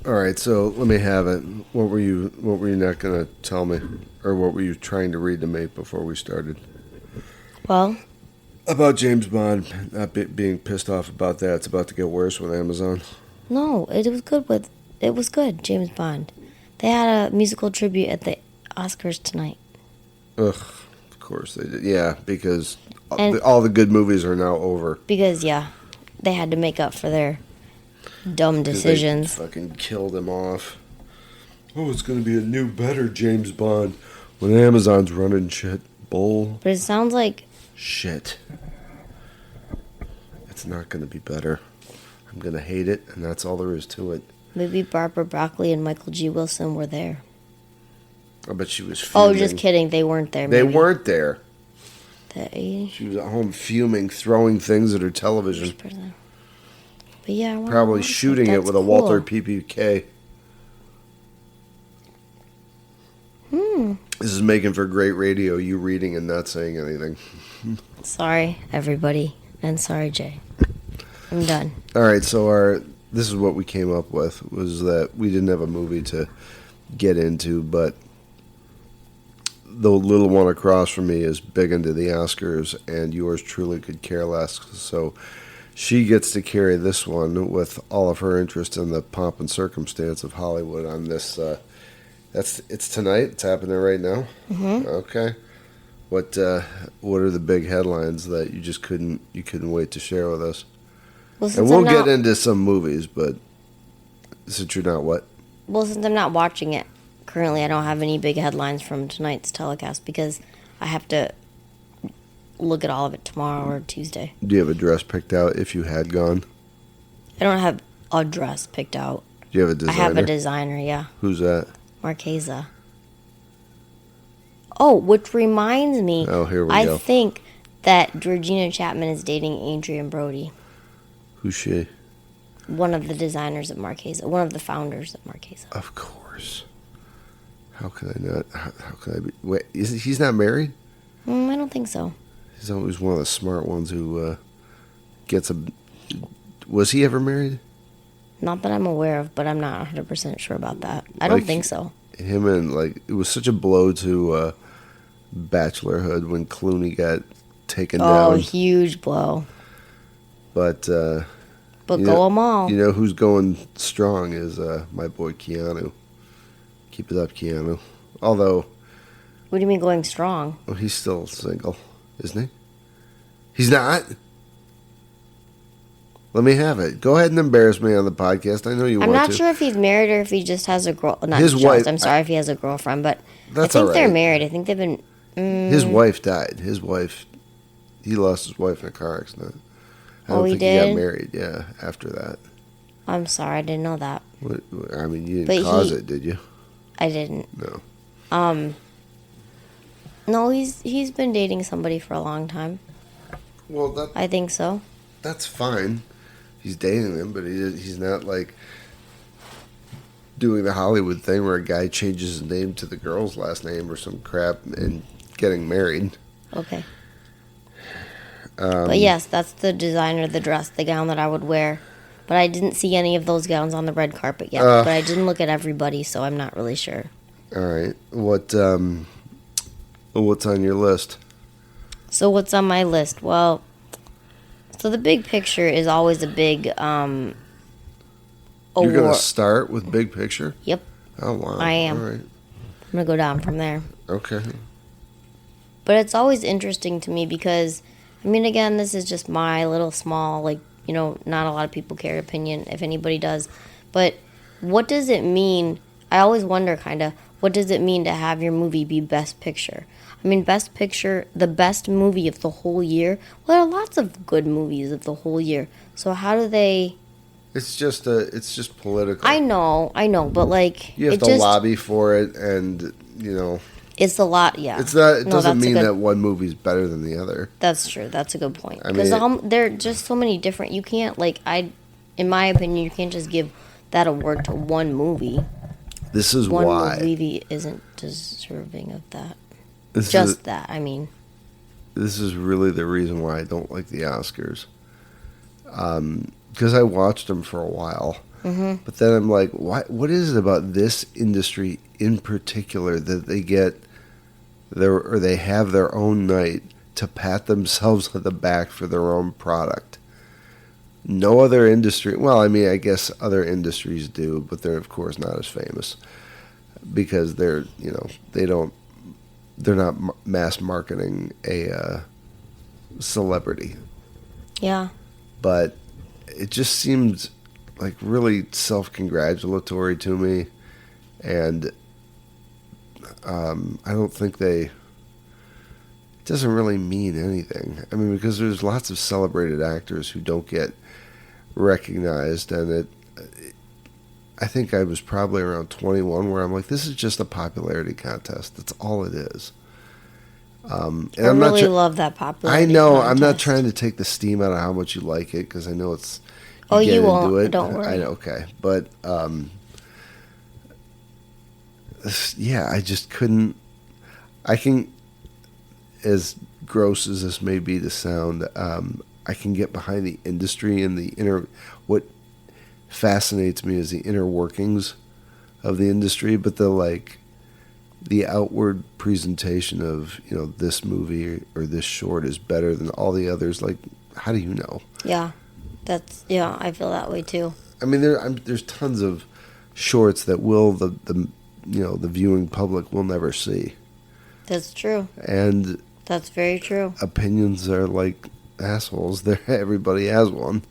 All right, so let me have it. What were you not going to tell me? Or what were you trying to read to me before we started? Well, About James Bond, not being pissed off about that. It's about to get worse with Amazon. no, it was good, James Bond. They had a musical tribute at the Oscars tonight. Ugh, of course they did. Yeah, because And- all the good movies are now over. Because, yeah, they had to make up for their dumb decisions. They fucking killed him off. Oh, it's going to be a new, better James Bond when Amazon's running shit. Bull. But it sounds like... Shit. It's not going to be better. I'm going to hate it, and that's all there is to it. Maybe Barbara Broccoli and Michael G. Wilson were there. I bet she was fuming. Oh, just kidding. They weren't there. They maybe. weren't there. They... She was at home fuming, throwing things at her television. But yeah, I wanna Probably watch shooting it That's with a cool. Walther PPK. This is making for great radio, you reading and not saying anything. Sorry, everybody. And sorry, Jay. I'm done. All right, so this is what we came up with, was that we didn't have a movie to get into, but the little one across from me is big into the Oscars, and yours truly could care less. So she gets to carry this one with all of her interest in the pomp and circumstance of Hollywood on this. It's tonight. It's happening right now. Mm-hmm. Okay. What are the big headlines that you couldn't wait to share with us? Well, And we'll get into some movies, but since you're not what? Well, since I'm not watching it currently, I don't have any big headlines from tonight's telecast because I have to look at all of it tomorrow or Tuesday. Do you have a dress picked out if you had gone? I don't have a dress picked out. Do you have a designer? I have a designer, yeah. Who's that? Marchesa. Oh, which reminds me, Oh, here we I go. think that Georgina Chapman is dating Adrian Brody, Who's she? one of the designers at Marchesa, one of the founders at Marchesa. Of course. How could I not? How could I be? Wait, he's not married? I don't think so. He's always one of the smart ones who gets a... Was he ever married? Not that I'm aware of, but I'm not 100% sure about that. I don't think so. Him and, it was such a blow to bachelorhood when Clooney got taken Oh, down. huge blow. But But you go know- them all. You know who's going strong is my boy Keanu. Keep it up, Keanu. Although, What do you mean going strong? well, he's still single, isn't he? He's not? Let me have it. Go ahead and embarrass me on the podcast. I know you I'm want not to. sure if he's married or if he just has a girl. Not His just, wife- I'm sorry if he has a girlfriend, but That's I think all they're right. married. I think they've been. His wife died. He lost his wife in a car accident. I Oh, don't he think he got did? married, yeah, after that. I'm sorry, I didn't know that. I mean, you But didn't cause he- it, did you? I didn't. No. No, he's been dating somebody for a long time. Well, I think so. that's fine. He's dating them, but he's not, doing the Hollywood thing where a guy changes his name to the girl's last name or some crap and getting married. Okay. But yes, that's the designer, the dress, the gown that I would wear. But I didn't see any of those gowns on the red carpet yet. But I didn't look at everybody, so I'm not really sure. All right. What's on your list? So what's on my list? Well, so the big picture is always a big You're going to award. start with big picture? Yep, Oh, wow. I am. All right. I'm going to go down from there. Okay. But it's always interesting to me because, I mean, again, this is just my little small, not a lot of people care opinion, if anybody does. But what does it mean? I always wonder, kind of, what does it mean to have your movie be Best Picture? I mean, Best Picture, the best movie of the whole year. Well, there are lots of good movies of the whole year. So how do they... It's just political. I know, but You have to lobby for it, and it's a lot, yeah. it's not. It No, doesn't that's a mean good- that one movie's better than the other. That's true. That's a good point. I Because mean, there are just so many different. You can't in my opinion, you can't just give that award to one movie. This is One why. movie isn't deserving of that. This Just that. I mean, this is really the reason why I don't like the Oscars. Because I watched them for a while, Mm-hmm. But then I'm like, what is it about this industry in particular that they get they have their own night to pat themselves on the back for their own product? No other industry, well, I mean, I guess other industries do, but they're of course not as famous because they're not mass marketing a celebrity. Yeah. But it just seems like really self-congratulatory to me, and I don't think it doesn't really mean anything. I mean, because there's lots of celebrated actors who don't get recognized, and I think I was probably around 21 where I'm like, this is just a popularity contest. That's all it is. And I really love that popularity I know. contest. I'm not trying to take the steam out of how much you like it, because I know it's. You won't. Into it. Don't worry. I know. Okay, but yeah, I just couldn't. I can, as gross as this may be to sound, I can get behind the industry and the inner. What fascinates me is the inner workings of the industry, but the outward presentation of this movie or this short is better than all the others. Like, how do you know? Yeah, I feel that way too. I mean, there's tons of shorts that the viewing public will never see. That's true. And that's very true. Opinions are like assholes. Everybody has one.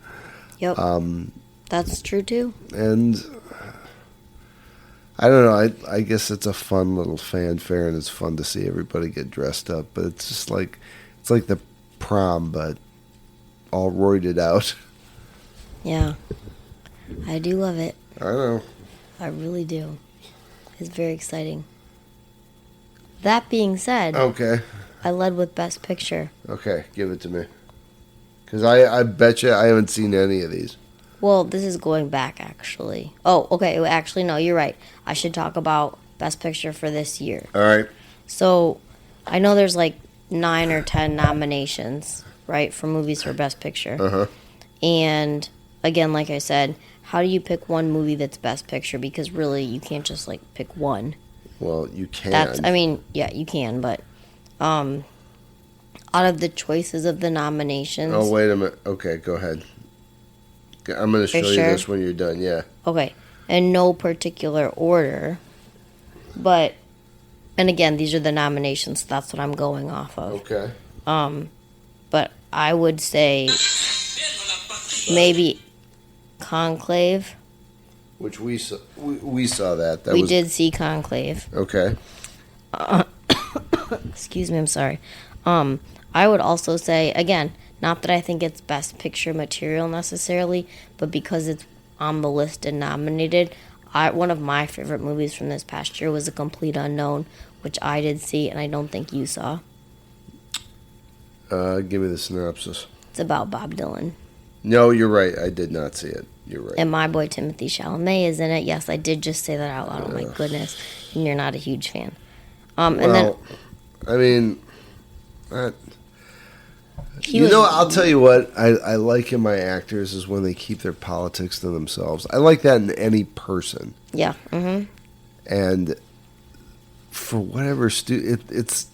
Yep. That's true too. And I don't know. I guess it's a fun little fanfare, and it's fun to see everybody get dressed up. But it's just like the prom, but all roided out. Yeah, I do love it. I know. I really do. It's very exciting. That being said, okay, I led with Best Picture. Okay, give it to me. Because I bet you I haven't seen any of these. Well, this is going back, actually. Oh, okay. Actually, no, you're right. I should talk about Best Picture for this year. All right. So, I know there's like 9 or 10 nominations, right, for movies for Best Picture. Uh-huh. And, again, like I said, how do you pick one movie that's Best Picture? Because, really, you can't just, like, pick one. Well, you can. Yeah, you can, but out of the choices of the nominations... Oh, wait a minute. Okay, go ahead. I'm going to show you this when you're done, yeah. Okay. In no particular order. But, and again, these are the nominations, so that's what I'm going off of. Okay. But I would say maybe Conclave. Which we saw that. We did see Conclave. Okay. Excuse me, I'm sorry. I would also say, again, not that I think it's Best Picture material necessarily, but because it's on the list and nominated, one of my favorite movies from this past year was A Complete Unknown, which I did see, and I don't think you saw. Give me the synopsis. It's about Bob Dylan. No, you're right. I did not see it. You're right. And my boy Timothée Chalamet is in it. Yes, I did just say that out loud. Oh, my goodness. And you're not a huge fan. I'll tell you what I like in my actors is when they keep their politics to themselves. I like that in any person. Yeah. Mm-hmm. And for whatever it's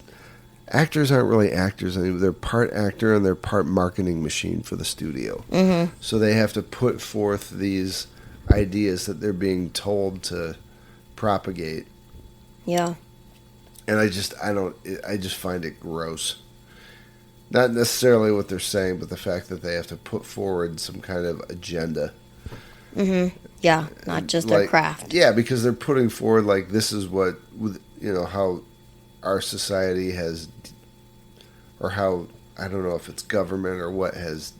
actors aren't really actors anymore. They're part actor and they're part marketing machine for the studio. Mm-hmm. So they have to put forth these ideas that they're being told to propagate. Yeah. And I just find it gross. Not necessarily what they're saying, but the fact that they have to put forward some kind of agenda. Mm-hmm. Yeah, not just their craft. Yeah, because they're putting forward, like, this is what, how our society has, or how, I don't know if it's government or what has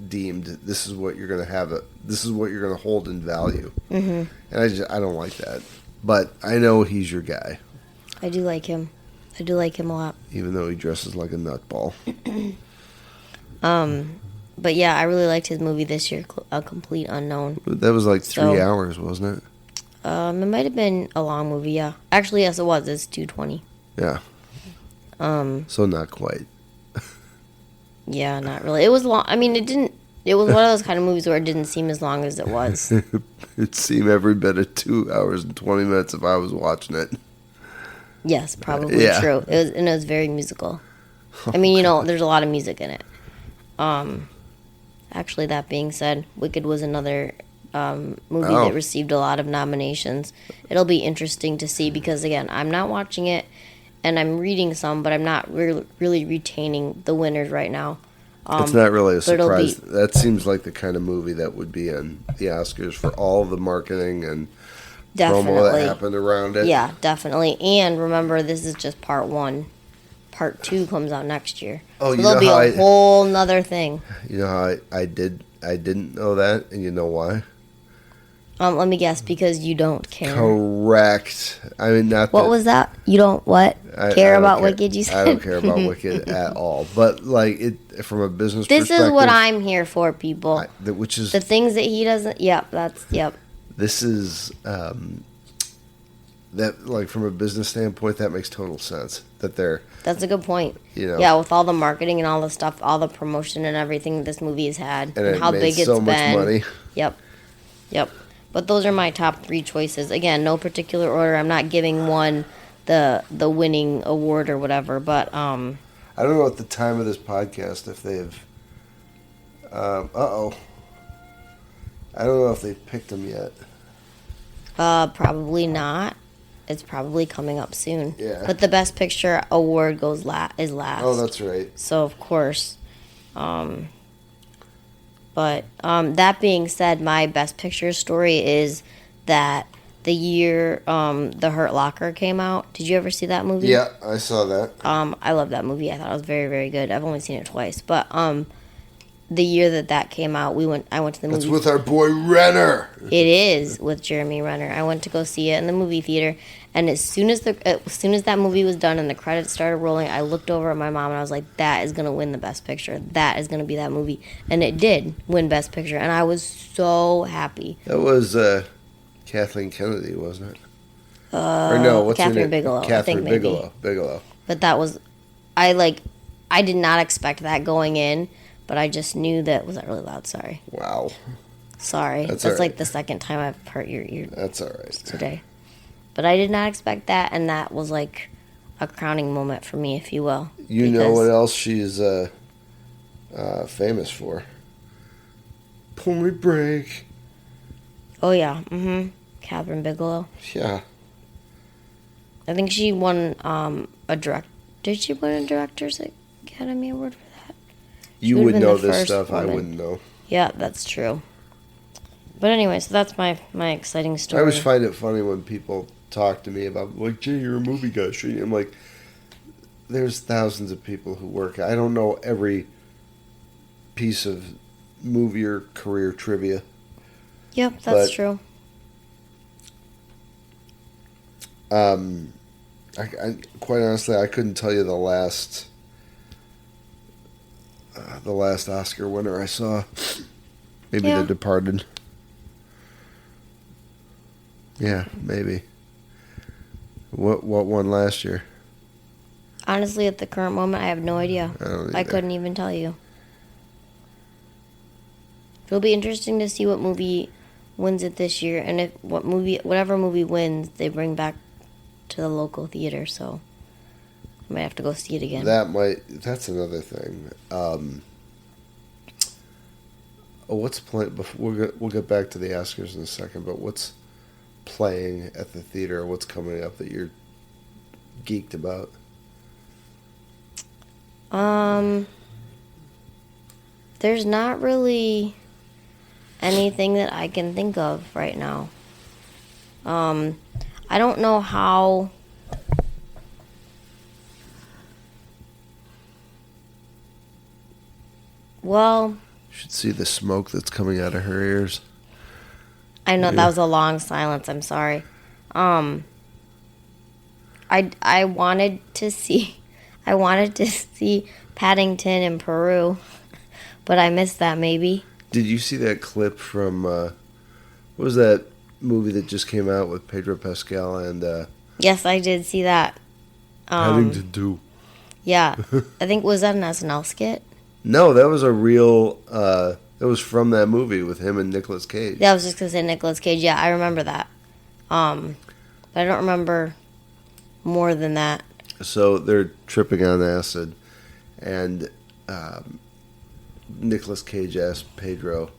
deemed, this is what you're going to have, this is what you're going to hold in value. Mm-hmm. And I don't like that. But I know he's your guy. I do like him. I do like him a lot. Even though he dresses like a nutball. But yeah, I really liked his movie this year, A Complete Unknown. That was like 3 hours, wasn't it? It might have been a long movie, yeah. Actually, yes, it was. It's 2:20. Yeah. So not quite. Yeah, not really. It was long. I mean, it It was one of those kind of movies where it didn't seem as long as it was. It seemed every bit of 2 hours and 20 minutes if I was watching it. Yes, probably Yeah. true. It was very musical. I mean, there's a lot of music in it. Actually, that being said, Wicked was another movie that received a lot of nominations. It'll be interesting to see because, again, I'm not watching it and I'm reading some, but I'm not really retaining the winners right now. It's not really a but it'll surprise. That seems like the kind of movie that would be in the Oscars for all the marketing and promo that Definitely. happened around it. Yeah, definitely. And remember, this is just part one. Part two comes out next year. Oh, So you there'll know be how a whole nother thing. You know how I didn't know that, and you know why? Let me guess, because you don't care. Correct. I mean, not What that, was that? You don't what? I Care don't about Wicked, you said? I don't care about Wicked at all. But like it from a business This perspective, is what I'm here for, people. which is The things that he doesn't. Yep, this is that like from a business standpoint that makes total sense that they're that's a good point. you know Yeah, with all the marketing and all the stuff, all the promotion and everything this movie has had, and and it how made big it's so been. much money. Yep. But those are my top 3 choices. Again, no particular order. I'm not giving one the winning award or whatever. But I don't know at the time of this podcast if they've I don't know if they've picked them yet. probably not. It's probably coming up soon. Yeah. But the Best Picture award is last. Oh, that's right. So of course. But that being said, my Best Picture story is that the year The Hurt Locker came out. Did you ever see that movie? Yeah, I saw that. I love that movie. I thought it was very, very good. I've only seen it twice. But the year that came out, I went to the movie. That's with our boy Renner. It is with Jeremy Renner. I went to go see it in the movie theater, and as soon as that movie was done and the credits started rolling, I looked over at my mom and I was like, "That is gonna win the Best Picture. That is gonna be that movie," and it did win Best Picture, and I was so happy. That was Kathleen Kennedy, wasn't it? Or no, what's her Catherine name? Bigelow. I Catherine think maybe. Bigelow. But that was, I did not expect that going in, but I just knew that. Was that really loud? Sorry. Wow. Sorry. That's That's all like right. the second time I've hurt your ear That's all right. today. But I did not expect that, and that was like a crowning moment for me, if you will. You know what else she's famous for? Pull Me Break. Oh, yeah. Catherine Bigelow. Yeah. I think she won Did she win a Director's Academy Award for that? You would've would been know the this first stuff. I woman. wouldn't know. Yeah, that's true. But anyway, so that's my exciting story. I always find it funny when people talk to me about, like, Jay, you're a movie guy. I'm like, there's thousands of people who work. I don't know every piece of movie or career trivia. Yep, that's but- true. I quite honestly, I couldn't tell you the last Oscar winner I saw. Maybe Yeah. The Departed. Yeah, maybe. What won last year? Honestly, at the current moment, I have no idea. I don't I either. couldn't even tell you. It'll be interesting to see what movie wins it this year, and whatever movie wins, they bring back to the local theater. So I might have to go see it again. That's another thing. What's playing? We'll get back to the Oscars in a second. But what's playing at the theater? What's coming up that you're geeked about? There's not really anything that I can think of right now. I don't know how. Well, You should see the smoke that's coming out of her ears. I know that was a long silence. I'm sorry. I wanted to see Paddington in Peru, but I missed that maybe. Did you see that clip from what was that movie that just came out with Pedro Pascal and Yes, I did see that. Paddington 2? Yeah, I think was that an SNL skit? No, that was a real It was from that movie with him and Nicolas Cage. Yeah, I was just gonna say Nicolas Cage. Yeah, I remember that. But I don't remember more than that. So they're tripping on acid, and Nicolas Cage asked Pedro,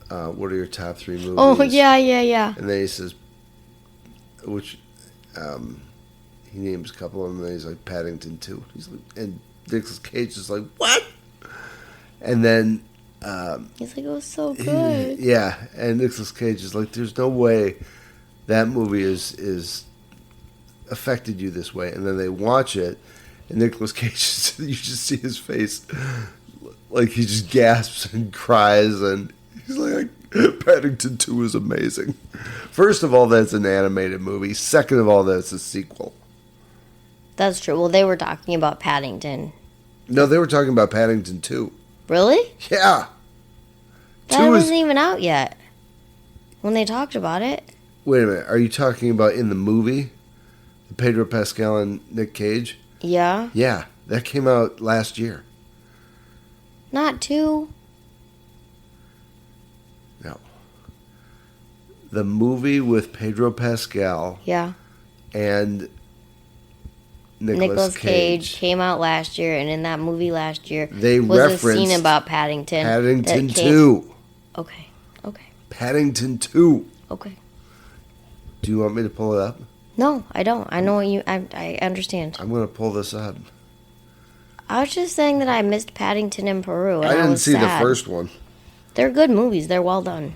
"What are your top 3 movies?" Oh yeah. And then he says, which he names a couple of them. And then he's like Paddington 2. He's like, and Nicolas Cage is like, "What?" And then he's like, "It was so good." yeah, and Nicolas Cage is like, "There's no way that movie is affected you this way." And then they watch it, and Nicolas Cage, you just see his face, like he just gasps and cries, and he's like, Paddington 2 is amazing. First of all, that's an animated movie. Second of all, that's a sequel. That's true. Well, they were talking about Paddington. No, they were talking about Paddington 2. Really? Yeah. That wasn't even out yet when they talked about it. Wait a minute. Are you talking about in the movie? Pedro Pascal and Nick Cage? Yeah. Yeah. That came out last year. Not 2. No. The movie with Pedro Pascal Yeah. and Nicolas Cage came out last year, and in that movie last year, they was a referenced scene about Paddington. Paddington 2. Okay. Paddington 2. Okay. Do you want me to pull it up? No, I don't. I know what you. I understand. I'm going to pull this up. I was just saying that I missed Paddington in Peru, and I didn't was see sad. the first one. They're good movies. They're well done.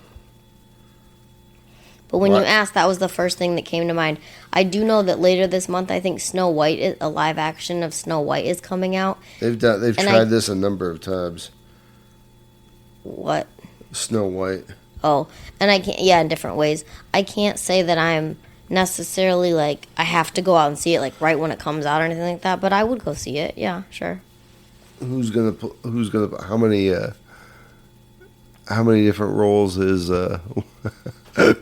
But when What? you asked, that was the first thing that came to mind. I do know that later this month, I think Snow White, a live action of Snow White, is coming out. They've tried this a number of times. What? Snow White. Oh, and I can't. Yeah, in different ways. I can't say that I'm necessarily like I have to go out and see it like right when it comes out or anything like that. But I would go see it. Yeah, sure. Who's gonna? How many different roles is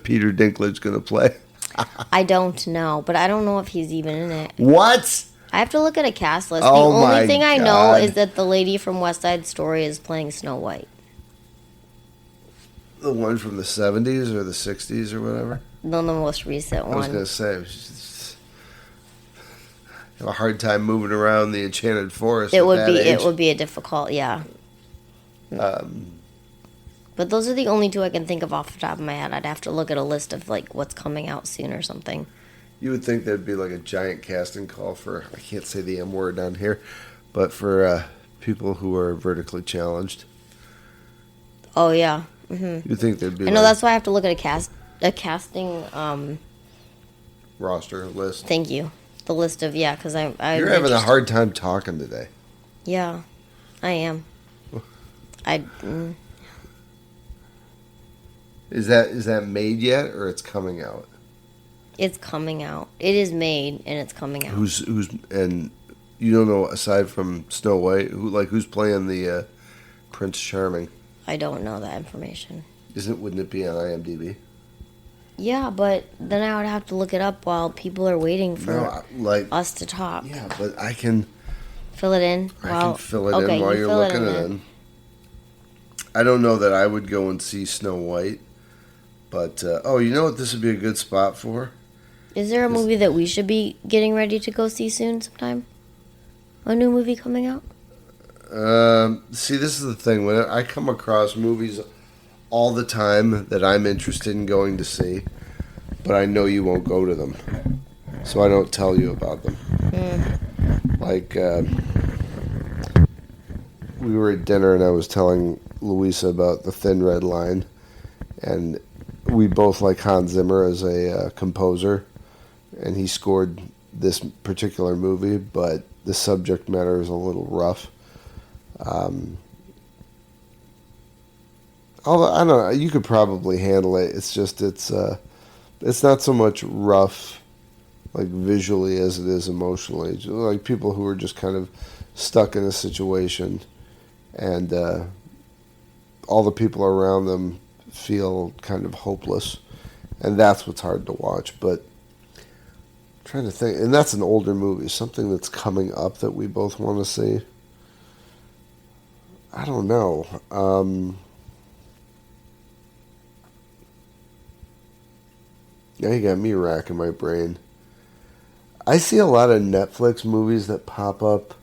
Peter Dinklage gonna play? I don't know, but I don't know if he's even in it. What? I have to look at a cast list. Oh, the my only thing I know God. is that the lady from West Side Story is playing Snow White. The one from the 70s or the 60s or whatever? The most recent I was one. going to say, have a hard time moving around the Enchanted Forest. It at would that be. age. It would be a difficult. Yeah. But those are the only 2 I can think of off the top of my head. I'd have to look at a list of like what's coming out soon or something. You would think there'd be like a giant casting call for, I can't say the M word down here, but for people who are vertically challenged. Oh yeah. Mm-hmm. You'd think there'd be I know that's why I have to look at a casting. roster list. Thank you. The list of because I You're having a hard time talking today. Yeah, I am. Is that made yet, or it's coming out? It's coming out. It is made and it's coming out. Who's and you don't know aside from Snow White who's playing the Prince Charming? I don't know that information. Wouldn't it be on IMDb? Yeah, but then I would have to look it up while people are waiting for us to talk. Yeah, but I can fill it in. I can fill it in while you're fill looking it in. I don't know that I would go and see Snow White, but you know what this would be a good spot for? Is there a movie that we should be getting ready to go see soon sometime? A new movie coming out? See, this is the thing. When I come across movies all the time that I'm interested in going to see, but I know you won't go to them, so I don't tell you about them. Like, we were at dinner and I was telling Louisa about The Thin Red Line, and we both like Hans Zimmer as a composer, and he scored this particular movie, but the subject matter is a little rough. Although I don't know, you could probably handle it. It's just it's not so much rough, like visually, as it is emotionally. Like people who are just kind of stuck in a situation, and all the people around them feel kind of hopeless, and that's what's hard to watch. But I'm trying to think, and that's an older movie, something that's coming up that we both want to see. I don't know. Now you got me racking my brain. I see a lot of Netflix movies that pop up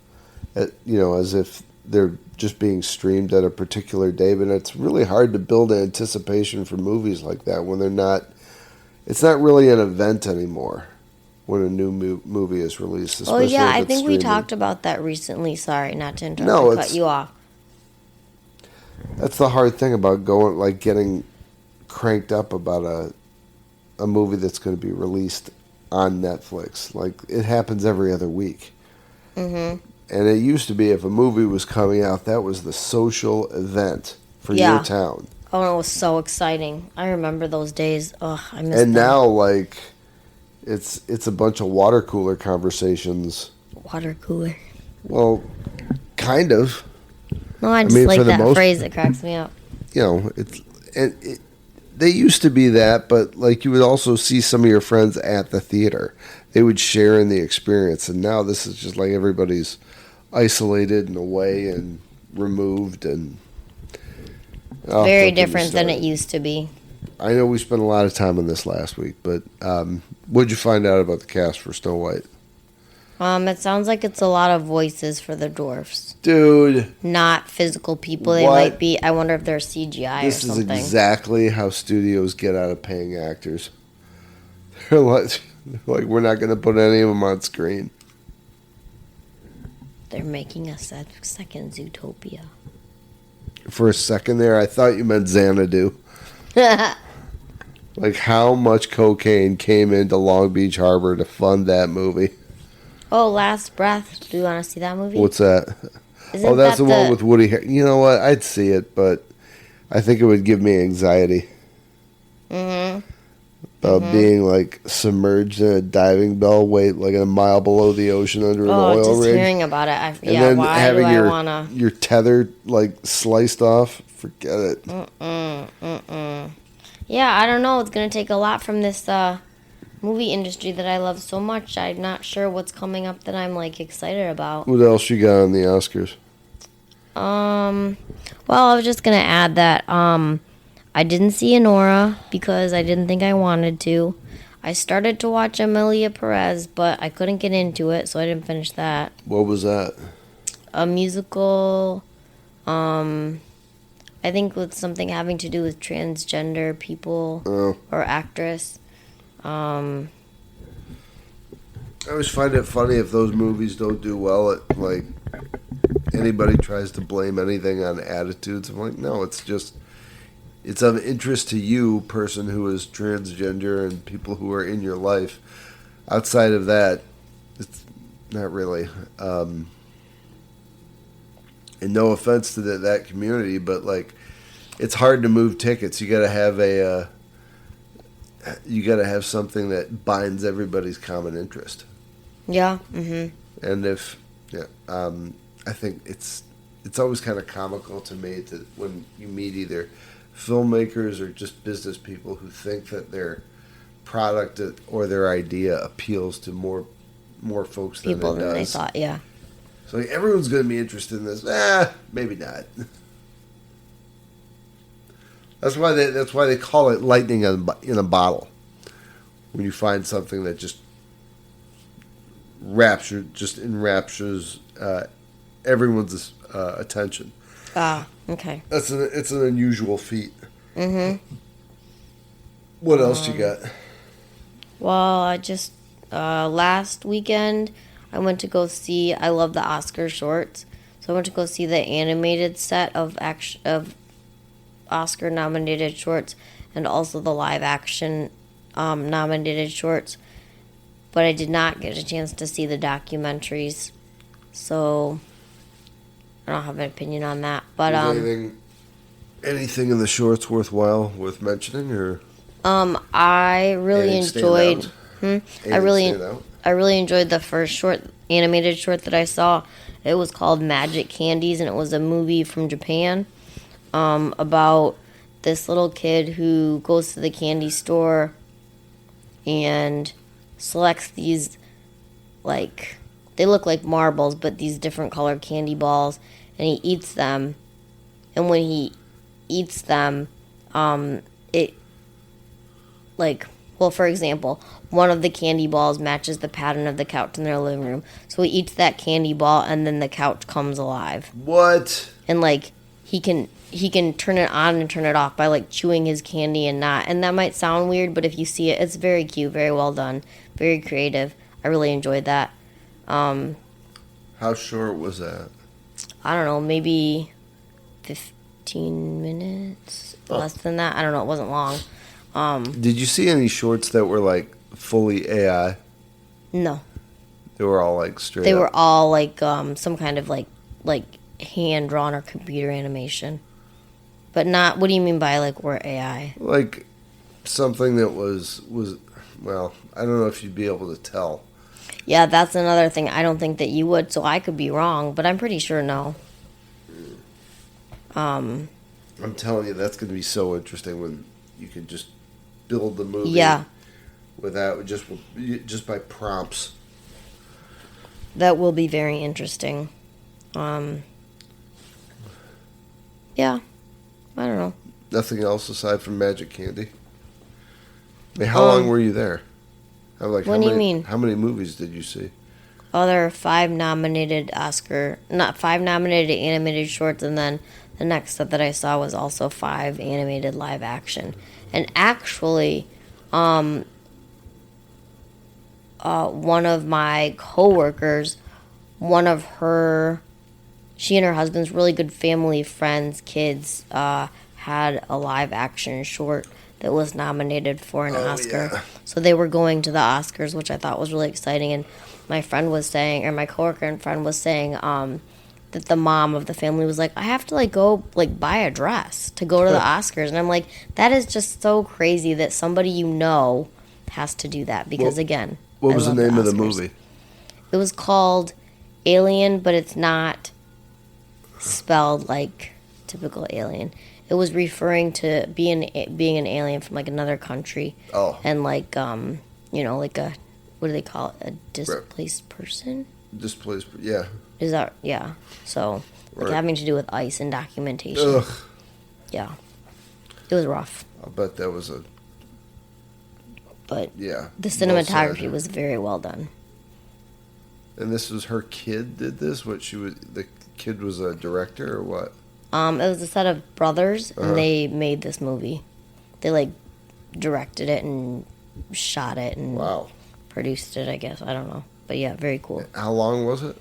as if they're just being streamed at a particular day, but it's really hard to build anticipation for movies like that when they're not. It's not really an event anymore when a new movie is released. Oh yeah, if I it's think we streaming. talked about that recently. Sorry, not to interrupt. No, I cut you off. That's the hard thing about getting cranked up about a movie that's going to be released on Netflix. Like, it happens every other week. Mm-hmm. And it used to be if a movie was coming out, that was the social event for your town. Oh, it was so exciting. I remember those days. Ugh, I miss And them. now, like, it's a bunch of water cooler conversations. Water cooler. Well, kind of. No, I just like for the that most- phrase. It cracks me up. They used to be that, but like you would also see some of your friends at the theater. They would share in the experience, and now this is just like everybody's isolated and away and removed, and Very different than it used to be. I know we spent a lot of time on this last week, but what did you find out about the cast for Snow White? It sounds like it's a lot of voices for the dwarfs. Dude. Not physical people. They What? might be. I wonder if they're CGI This or is something. exactly how studios get out of paying actors. They're like, we're not going to put any of them on screen. They're making a second Zootopia. For a second there, I thought you meant Xanadu. Like, how much cocaine came into Long Beach Harbor to fund that movie? Oh, Last Breath. Do you want to see that movie? What's that? Isn't That's that the one with Woody Harrelson. You know what? I'd see it, but I think it would give me anxiety. Mm-hmm. About being, like, submerged in a diving bell, like a mile below the ocean under an oil just rig. hearing about it. And then why having do I want to? your tether, like, sliced off. Forget it. Yeah, I don't know. It's going to take a lot from this movie industry that I love so much. I'm not sure what's coming up that I'm, like, excited about. What else you got on the Oscars? Well, I was just going to add that I didn't see Anora because I didn't think I wanted to. I started to watch Amelia Perez, but I couldn't get into it, so I didn't finish that. What was that? A musical, I think with something having to do with transgender people or actress. I always find it funny if those movies don't do well. Like, anybody tries to blame anything on attitudes. I'm like, no, it's of interest to you, person who is transgender, and people who are in your life. Outside of that, it's not really. And no offense to that community, but like, it's hard to move tickets. You got to have something that binds everybody's common interest. Yeah. Mm-hmm. And I think it's always kind of comical to me that when you meet either filmmakers or just business people who think that their product or their idea appeals to more folks than People it than does. they thought, yeah. So like, everyone's going to be interested in this. Maybe not. That's why they call it lightning in a bottle. When you find something that just enraptures everyone's attention. Ah, okay. It's an unusual feat. Mm-hmm. What else you got? Well, I just last weekend I went to go see. I love the Oscar shorts, so I went to go see the animated set of Oscar nominated shorts and also the live action nominated shorts. But I did not get a chance to see the documentaries, so I don't have an opinion on that. But anything in the shorts worth mentioning, or I really enjoyed. I really enjoyed the first animated short that I saw. It was called Magic Candies, and it was a movie from Japan about this little kid who goes to the candy store and selects these, like, they look like marbles, but these different colored candy balls, and he eats them. And when he eats them, it, like, Well, for example, one of the candy balls matches the pattern of the couch in their living room. So he eats that candy ball, and then the couch comes alive. What? And like he can turn it on and turn it off by like chewing his candy and not. And that might sound weird, but if you see it, it's very cute, very well done, very creative. I really enjoyed that. How short was that? I don't know, maybe 15 minutes, less than that. I don't know. It wasn't long. Did you see any shorts that were like fully AI? No, They were all like straight. they up. were all like some kind of like hand drawn or computer animation, but not. What do you mean by like we're AI? Like something that was well, I don't know if you'd be able to tell. Yeah, that's another thing. I don't think that you would, so I could be wrong, but I'm pretty sure no. I'm telling you, that's going to be so interesting when you could just build the movie. Yeah. Without just by prompts. That will be very interesting. Yeah, I don't know. Nothing else aside from Magic Candy. I mean, how long were you there? What do you mean? How many movies did you see? Oh, there are 5 nominated animated shorts, and then the next set that I saw was also 5 animated live action. And actually, one of my coworkers, she and her husband's really good family friends, kids, had a live action short that was nominated for an Oscar. Yeah. So they were going to the Oscars, which I thought was really exciting. And my friend was saying, or my coworker and friend was saying, that the mom of the family was like, I have to go buy a dress to go to the Oscars. And I'm like, that is just so crazy that somebody has to do that because again, What was the name of the movie? It was called Alien, but it's not spelled like typical alien. It was referring to being an alien from another country. Oh. And what do they call it? A displaced person? Displaced, yeah. Is that, yeah. So, having to do with ice and documentation. Ugh. Yeah. It was rough. I'll bet that was But yeah. the cinematography was very well done. And this was her kid did this? The kid was a director or what? It was a set of brothers, and they made this movie. They, directed it and shot it and produced it, I guess. I don't know. But, yeah, very cool. How long was it?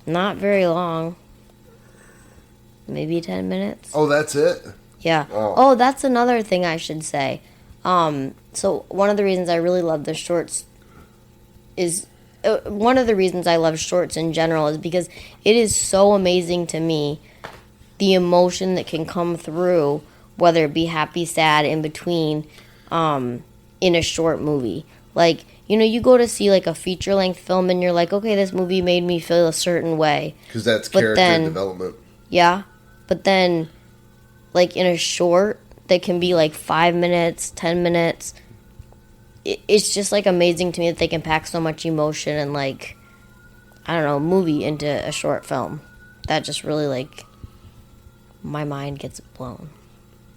Not very long. Maybe 10 minutes. Oh, that's it? Yeah. Oh, that's another thing I should say. So one of the reasons I really love the shorts is... one of the reasons I love shorts in general is because it is so amazing to me the emotion that can come through, whether it be happy, sad, in between, in a short movie. You go to see a feature-length film and you're like, okay, this movie made me feel a certain way. Because that's character development. Yeah. But then, in a short that can be 5 minutes, 10 minutes, it's just amazing to me that they can pack so much emotion and movie into a short film. That just really my mind gets blown.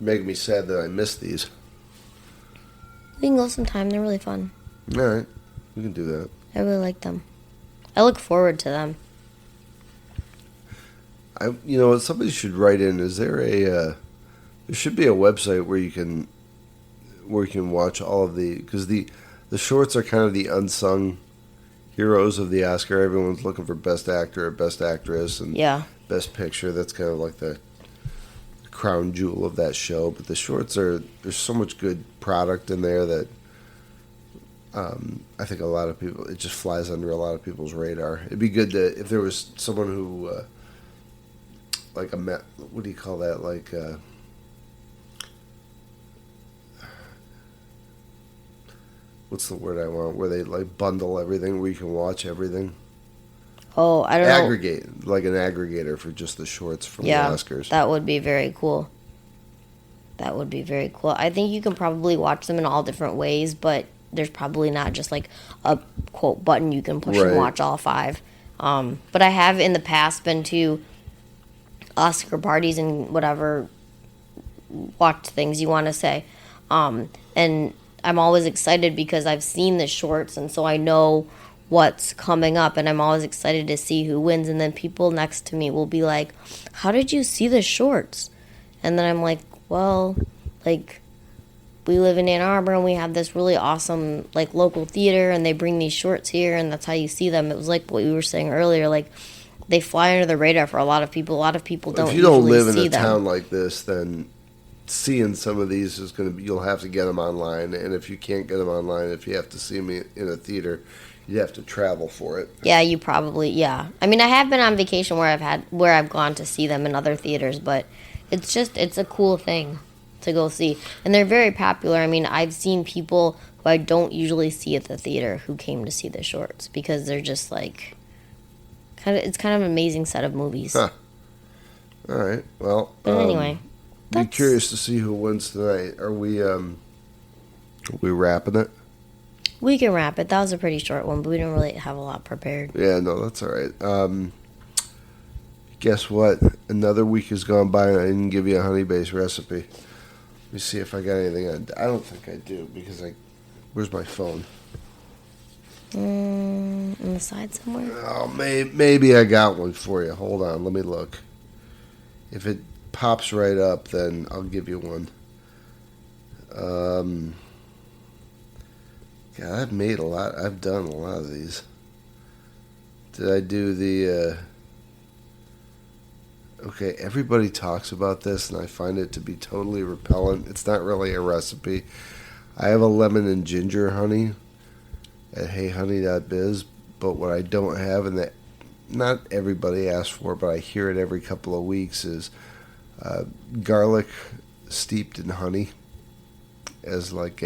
Making me sad that I missed these. We can go sometime. They're really fun. All right, we can do that. I really like them. I look forward to them. Somebody should write in. Is there there should be a website where you can watch all of because the shorts are kind of the unsung heroes of the Oscar. Everyone's looking for best actor or best actress and best picture. That's kind of like the crown jewel of that show. But the shorts there's so much good product in there that I think a lot of people, it just flies under a lot of people's radar. It'd be good if there was someone who what do you call that? What's the word I want? Where they bundle everything, where you can watch everything. Oh, I don't know. Aggregate, like an aggregator for just the shorts from the Oscars. That would be very cool. That would be very cool. I think you can probably watch them in all different ways, but there's probably not just a quote button you can push and watch all 5. But I have in the past been to Oscar parties and whatever watch things you want to say. And I'm always excited because I've seen the shorts, and so I know what's coming up, and I'm always excited to see who wins. And then people next to me will be like, how did you see the shorts? And then I'm like, well, like, we live in Ann Arbor, and we have this really awesome, like, local theater, and they bring these shorts here, and that's how you see them. It was like what we were saying earlier, like, they fly under the radar for a lot of people. A lot of people don't usually see them. If you don't live in a town like this, then seeing some of these is going to be, you'll have to get them online. And if you can't get them online, if you have to see them in a theater, you'd have to travel for it. Yeah, you probably, yeah. I mean, I have been on vacation where I've gone to see them in other theaters, but it's a cool thing to go see. And they're very popular. I mean, I've seen people who I don't usually see at the theater who came to see the shorts because they're just like, it's kind of an amazing set of movies. Huh. All right. Well, but anyway, be curious to see who wins tonight. Are we wrapping it? We can wrap it. That was a pretty short one, but we didn't really have a lot prepared. Yeah, no, that's all right. Guess what? Another week has gone by and I didn't give you a honey-based recipe. Let me see if I got anything. I don't think I do because where's my phone? On the side somewhere? Oh, maybe I got one for you. Hold on, let me look. If it pops right up, then I'll give you one. God, I've made a lot. I've done a lot of these. Did I do the... Okay, everybody talks about this, and I find it to be totally repellent. It's not really a recipe. I have a lemon and ginger honey at heyhoney.biz, but what I don't have, and that not everybody asks for, but I hear it every couple of weeks, is garlic steeped in honey as like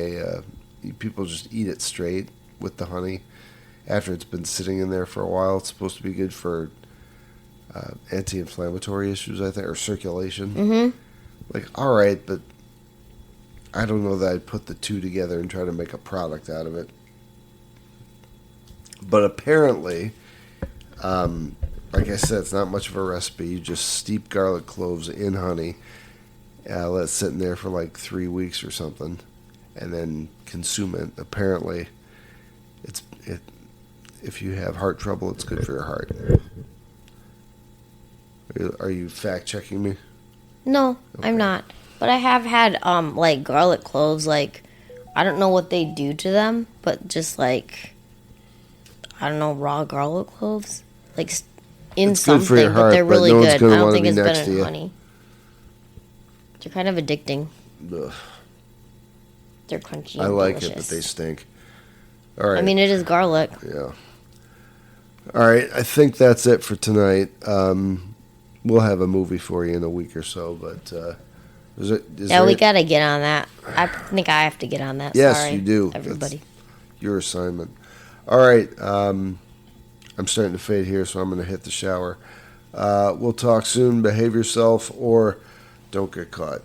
people just eat it straight with the honey after it's been sitting in there for a while. It's supposed to be good for anti-inflammatory issues, I think, or circulation. Mm-hmm. Like, all right, but I don't know that I'd put the two together and try to make a product out of it. But apparently, like I said, it's not much of a recipe. You just steep garlic cloves in honey, let it sit in there for like 3 weeks or something, and then consume it. Apparently, if you have heart trouble, it's good for your heart. Are you fact-checking me? No, Okay. I'm not. But I have had, like, garlic cloves, like, I don't know what they do to them, but just, like, I don't know, raw garlic cloves? Like, in It's good something, for your heart, but they're really no one's good. gonna I don't wanna think be it's next been to in you. honey. They're kind of addicting. Ugh. They're crunchy I and like delicious. it, but they stink. All right. I mean, it is garlic. Yeah. All right, I think that's it for tonight. We'll have a movie for you in a week or so, but We got to get on that. I think I have to get on that. Yes, Sorry, you do. everybody. That's your assignment. All right, I'm starting to fade here, so I'm going to hit the shower. We'll talk soon. Behave yourself or don't get caught.